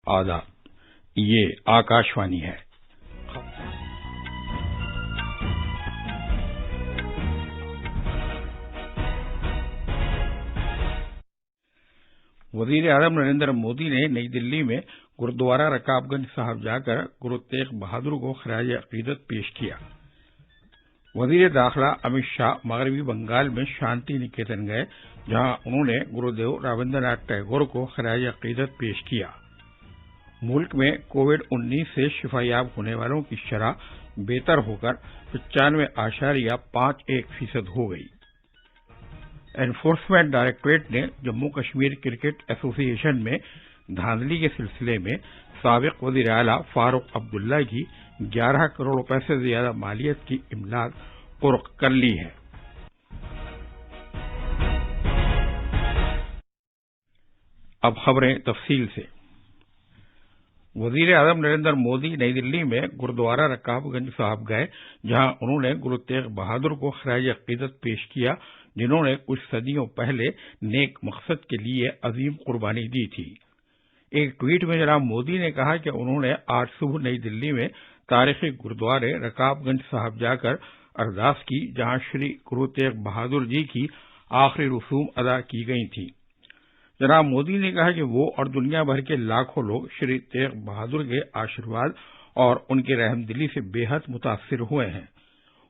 آداب، یہ آکاشوانی ہے۔ وزیر اعظم نریندر مودی نے نئی دلی میں گرودوارہ رکاب گنج صاحب جا کر گرو تیغ بہادر کو خراج عقیدت پیش کیا۔ وزیر داخلہ امت شاہ مغربی بنگال میں شانتی نکیتن گئے، جہاں انہوں نے گرودیو رابندر ناتھ ٹیگور کو خراج عقیدت پیش کیا۔ ملک میں کووڈ-19 سے شفا یاب ہونے والوں کی شرح بہتر ہو کر 95.51% ہو گئی۔ انفورسمنٹ ڈائریکٹوریٹ نے جموں کشمیر کرکٹ ایسوسی ایشن میں دھاندلی کے سلسلے میں سابق وزیر اعلیٰ فاروق عبداللہ کی 11 کروڑ روپے سے زیادہ مالیت کی املاک قرق کر لی ہے۔ اب خبریں تفصیل سے۔ وزیر اعظم نریندر مودی نئی دلی میں گرودوارہ رکاب گنج صاحب گئے، جہاں انہوں نے گرو تیغ بہادر کو خراج عقیدت پیش کیا، جنہوں نے کچھ صدیوں پہلے نیک مقصد کے لیے عظیم قربانی دی تھی۔ ایک ٹویٹ میں جناب مودی نے کہا کہ انہوں نے آج صبح نئی دلی میں تاریخی گرودوارے رکاب گنج صاحب جا کر ارداس کی، جہاں شری گرو تیغ بہادر جی کی آخری رسوم ادا کی گئی تھیں۔ جناب مودی نے کہا کہ وہ اور دنیا بھر کے لاکھوں لوگ شری تیغ بہادر کے آشیرواد اور ان کی رحم دلی سے بے حد متاثر ہوئے ہیں۔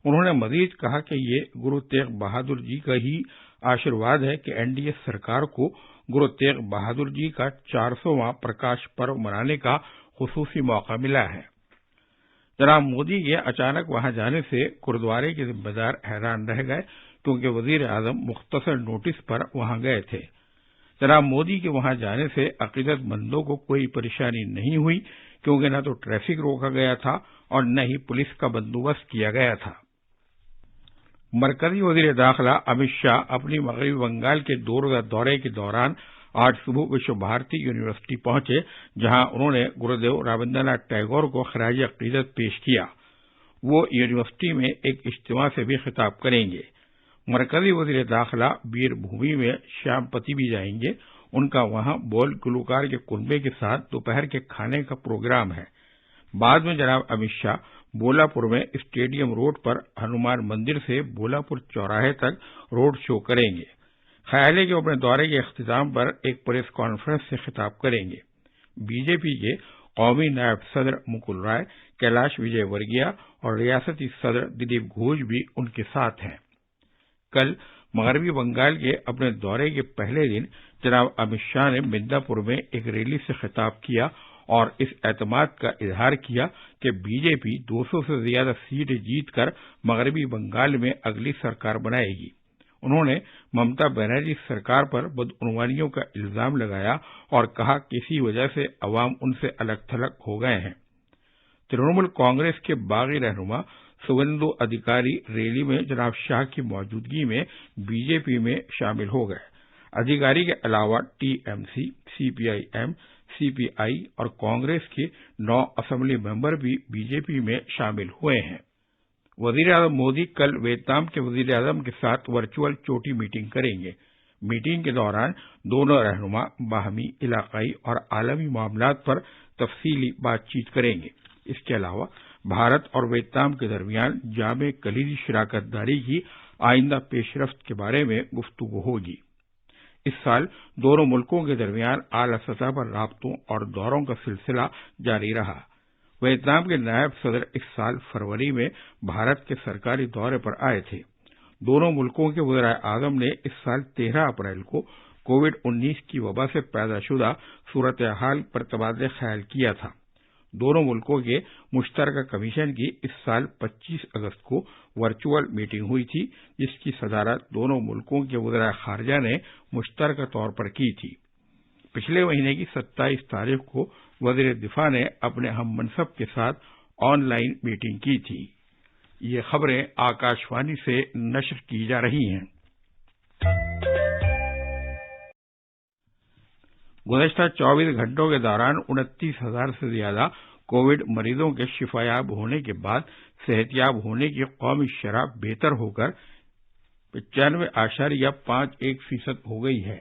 انہوں نے مزید کہا کہ یہ گرو تیغ بہادر جی کا ہی آشیرواد ہے کہ این ڈی اے سرکار کو گرو تیغ بہادر جی کا 400واں پرکاش پرو منانے کا خصوصی موقع ملا ہے۔ جناب مودی کے اچانک وہاں جانے سے گرودوارے کے ذمہ دار حیران رہ گئے، کیونکہ وزیر اعظم مختصر نوٹس پر وہاں گئے تھے۔ جناب مودی کے وہاں جانے سے عقیدت مندوں کو کوئی پریشانی نہیں ہوئی، کیونکہ نہ تو ٹریفک روکا گیا تھا اور نہ ہی پولیس کا بندوبست کیا گیا تھا۔ مرکزی وزیر داخلہ امت شاہ اپنی مغربی بنگال کے 2 روزہ دورے کے دوران آج صبح وشو بھارتی یونیورسٹی پہنچے، جہاں انہوں نے گرودیو رابندر ناتھ ٹیگور کو خراج عقیدت پیش کیا۔ وہ یونیورسٹی میں ایک اجتماع سے بھی خطاب کریں گے۔ مرکزی وزیر داخلہ بیر بھومی میں شیام پتی بھی جائیں گے۔ ان کا وہاں بول گلوکار کے کنبے کے ساتھ دوپہر کے کھانے کا پروگرام ہے۔ بعد میں جناب امت شاہ بولاپور میں اسٹیڈیم روڈ پر ہنومان مندر سے بولاپور چوراہے تک روڈ شو کریں گے۔ خیال ہے کہ وہ اپنے دورے کے اختتام پر ایک پریس کانفرنس سے خطاب کریں گے۔ بی جے پی کے قومی نائب صدر مکل رائے، کیلاش وجے ورگیہ اور ریاستی صدر دلیپ گھوش بھی ان کے ساتھ ہیں۔ کل مغربی بنگال کے اپنے دورے کے پہلے دن جناب امت شاہ نے مدنا پور میں ایک ریلی سے خطاب کیا اور اس اعتماد کا اظہار کیا کہ بی جے پی 200 سے زیادہ سیٹیں جیت کر مغربی بنگال میں اگلی سرکار بنائے گی۔ انہوں نے ممتا بنرجی سرکار پر بدعنوانیوں کا الزام لگایا اور کہا کہ اسی وجہ سے عوام ان سے الگ تھلگ ہو گئے ہیں۔ ترنمول کانگریس کے باغی رہنما سویندو ادھیکاری ریلی میں جناب شاہ کی موجودگی میں بی جے پی میں شامل ہو گئے۔ ادھیکاری کے علاوہ T M C, C P I M, C P I اور کانگریس کے 9 اسمبلی ممبر بھی بی جے پی میں شامل ہوئے ہیں۔ وزیر اعظم مودی کل ویتنام کے وزیر اعظم کے ساتھ ورچوئل چوٹی میٹنگ کریں گے۔ میٹنگ کے دوران دونوں رہنما باہمی، علاقائی اور عالمی معاملات پر تفصیلی بات چیت کریں گے۔ اس کے علاوہ بھارت اور ویتنام کے درمیان جامع کلیدی شراکت داری کی آئندہ پیش رفت کے بارے میں گفتگو ہوگی۔ اس سال دونوں ملکوں کے درمیان اعلیٰ سطح پر رابطوں اور دوروں کا سلسلہ جاری رہا۔ ویتنام کے نائب صدر اس سال فروری میں بھارت کے سرکاری دورے پر آئے تھے۔ دونوں ملکوں کے وزرائے اعظم نے اس سال 13 اپریل کو کووڈ-19 کی وبا سے پیدا شدہ صورتحال پر تبادلہ خیال کیا تھا۔ دونوں ملکوں کے مشترکہ کمیشن کی اس سال 25 اگست کو ورچوئل میٹنگ ہوئی تھی، جس کی صدارت دونوں ملکوں کے وزرائے خارجہ نے مشترکہ طور پر کی تھی۔ پچھلے مہینے کی 27 تاریخ کو وزیر دفاع نے اپنے ہم منصب کے ساتھ آن لائن میٹنگ کی تھی۔ یہ خبریں آکاشوانی سے نشر کی جا رہی ہیں۔ گزشتہ 24 گھنٹوں کے دوران 29,000 سے زیادہ کووڈ مریضوں کے شفا یاب ہونے کے بعد صحت یاب ہونے کی قومی شرح بہتر ہو کر 95.51% ہو گئی ہے۔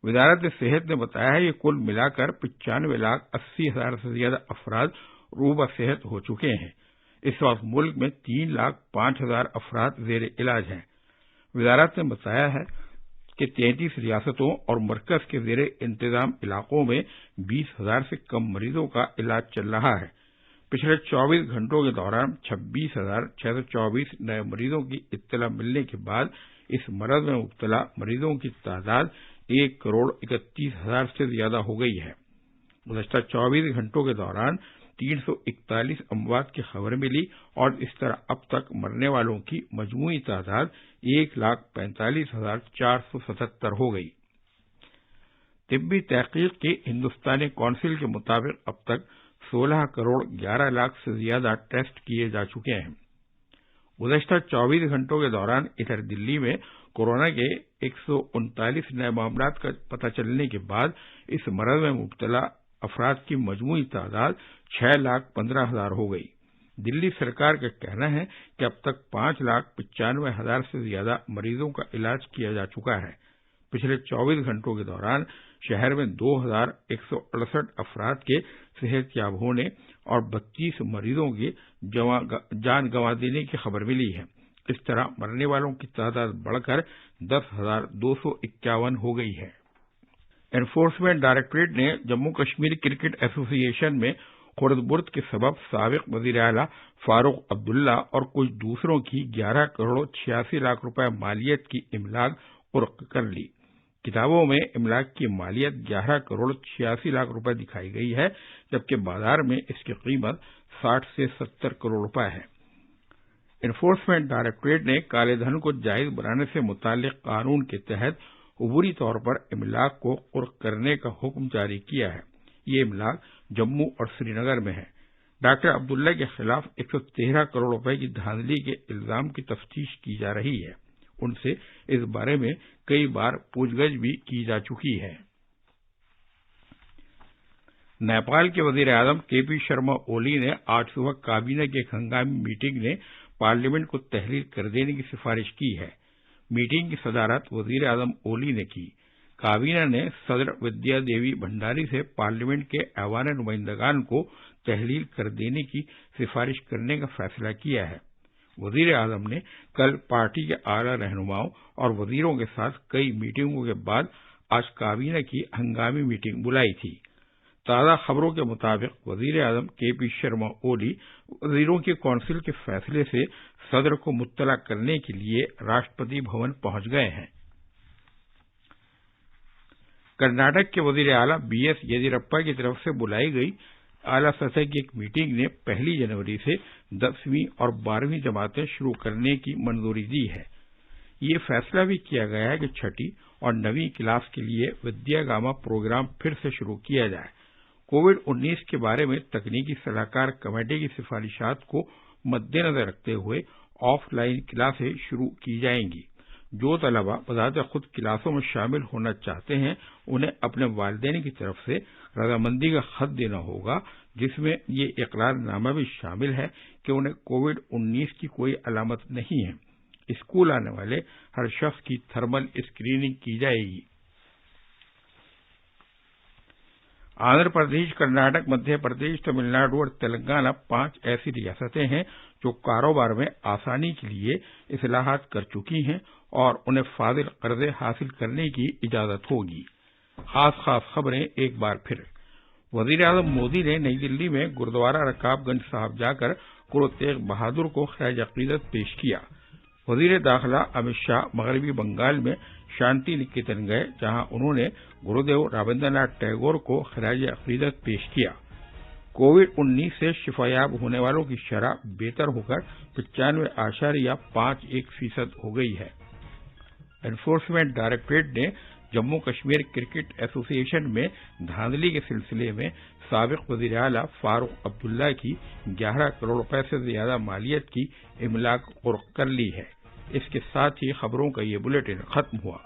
وزارت صحت نے بتایا ہے کہ کل ملا کر 95,80,000 سے زیادہ افراد روبہ صحت ہو چکے ہیں۔ اس وقت ملک میں 3,05,000 افراد زیر علاج ہیں۔ وزارت نے بتایا ہے کہ 33 ریاستوں اور مرکز کے زیر انتظام علاقوں میں 20,000 سے کم مریضوں کا علاج چل رہا ہے۔ پچھلے 24 گھنٹوں کے دوران 26,624 نئے مریضوں کی اطلاع ملنے کے بعد اس مرض میں مبتلا مریضوں کی تعداد 1,31,000 سے زیادہ ہو گئی ہے۔ گزشتہ 24 گھنٹوں کے دوران 341 اموات کی خبر ملی اور اس طرح اب تک مرنے والوں کی مجموعی تعداد 1,45,477 ہو گئی۔ طبی تحقیق کی ہندوستانی کونسل کے مطابق اب تک 16,11,00,000 سے زیادہ ٹیسٹ کیے جا چکے ہیں۔ گزشتہ 24 گھنٹوں کے دوران ادھر دلی میں کورونا کے 139 نئے معاملات کا پتہ چلنے کے بعد اس مرض میں مبتلا افراد کی مجموعی تعداد 6,15,000 ہو گئی۔ دلی سرکار کا کہنا ہے کہ اب تک 5,95,000 سے زیادہ مریضوں کا علاج کیا جا چکا ہے۔ پچھلے 24 گھنٹوں کے دوران شہر میں 2,168 افراد کے صحت یاب ہونے اور 32 مریضوں کی جان گنوا دینے کی خبر ملی ہے۔ اس طرح مرنے والوں کی تعداد بڑھ کر 10,251 ہو گئی ہے۔ انفورسمنٹ ڈائریکٹوریٹ نے جموں کشمیر کرکٹ ایسوسی ایشن میں خرد برد کے سبب سابق وزیر اعلیٰ فاروق عبداللہ اور کچھ دوسروں کی 11,86,00,000 روپے مالیت کی املاک قرق کر لی۔ کتابوں میں املاک کی مالیت 11,86,00,000 روپے دکھائی گئی ہے، جبکہ بازار میں اس کی قیمت 60 سے 70 کروڑ روپے ہے۔ انفورسمنٹ ڈائریکٹوریٹ نے کالے دھن کو جائز بنانے سے متعلق قانون کے تحت عبوری طور پر املاک کو قرق کرنے کا حکم جاری کیا ہے۔ یہ املاک جموں اور سری نگر میں ہے۔ ڈاکٹر عبداللہ کے خلاف 113 کروڑ روپے کی دھاندلی کے الزام کی تفتیش کی جا رہی ہے۔ ان سے اس بارے میں کئی بار پوچھ گچھ بھی کی جا چکی ہے۔ نیپال کے وزیر اعظم کے پی شرما اولی نے آج صبح کابینہ کی ایک ہنگامی میٹنگ میں پارلیمنٹ کو تحلیل کر دینے کی سفارش کی ہے۔ میٹنگ کی صدارت وزیر اعظم اولی نے کی۔ کابینہ نے صدر ودیا دیوی بھنڈاری سے پارلیمنٹ کے ایوان نمائندگان کو تحلیل کر دینے کی سفارش کرنے کا فیصلہ کیا ہے۔ وزیر اعظم نے کل پارٹی کے اعلی رہنماؤں اور وزیروں کے ساتھ کئی میٹنگوں کے بعد آج کابینہ کی ہنگامی میٹنگ بلائی تھی۔ تازہ خبروں کے مطابق وزیر اعظم کے پی شرما اولی وزیروں کی کونسل کے فیصلے سے صدر کو مطلع کرنے کے لیے راشٹرپتی بھون پہنچ گئے ہیں۔ کرناٹک کے وزیر اعلیٰ بی ایس یدیورپا کی طرف سے بلائی گئی اعلیٰ سطح کی ایک میٹنگ نے 1 جنوری سے 10ویں اور 12ویں جماعتیں شروع کرنے کی منظوری دی ہے۔ یہ فیصلہ بھی کیا گیا ہے کہ 6ٹھی اور 9ویں کلاس کے لیے ودیا گاما پروگرام پھر سے شروع کیا جائے۔ کووڈ-19 کے بارے میں تکنیکی صلاح کار کمیٹی کی سفارشات کو مد نظر رکھتے ہوئے آف لائن کلاسیں شروع کی جائیں گی۔ جو طلبہ بذات خود کلاسوں میں شامل ہونا چاہتے ہیں انہیں اپنے والدین کی طرف سے رضامندی کا خط دینا ہوگا، جس میں یہ اقرار نامہ بھی شامل ہے کہ انہیں کووڈ-19 کی کوئی علامت نہیں ہے۔ اسکول آنے والے ہر شخص کی تھرمل اسکریننگ کی جائے گی۔ آندھرا پردیش، کرناٹک، مدھیہ پردیش، تمل ناڈو اور تلنگانہ 5 ایسی ریاستیں ہیں جو کاروبار میں آسانی کے لیے اصلاحات کر چکی ہیں اور انہیں فاضل قرضے حاصل کرنے کی اجازت ہوگی۔ خاص خبریں ایک بار پھر۔ وزیر اعظم مودی نے نئی دلی میں گردوارہ رکاب گنج صاحب جا کر گرو تیغ بہادر کو خراج عقیدت پیش کیا۔ وزیر داخلہ امت شاہ مغربی بنگال میں شانتی نکیتن گئے، جہاں انہوں نے گرودیو رابندر ناتھ ٹیگور کو خراج عقیدت پیش کیا۔ کووڈ-19 سے شفایاب ہونے والوں کی شرح بہتر ہو کر 95.51% ہو گئی ہے۔ انفورسمنٹ ڈائریکٹوریٹ نے جموں کشمیر کرکٹ ایسوسی ایشن میں دھاندلی کے سلسلے میں سابق وزیر اعلیٰ فاروق عبداللہ کی 11 کروڑ روپے سے زیادہ مالیت کی املاک قرق کر لی ہے۔ اس کے ساتھ ہی خبروں کا یہ بلیٹن ختم ہوا۔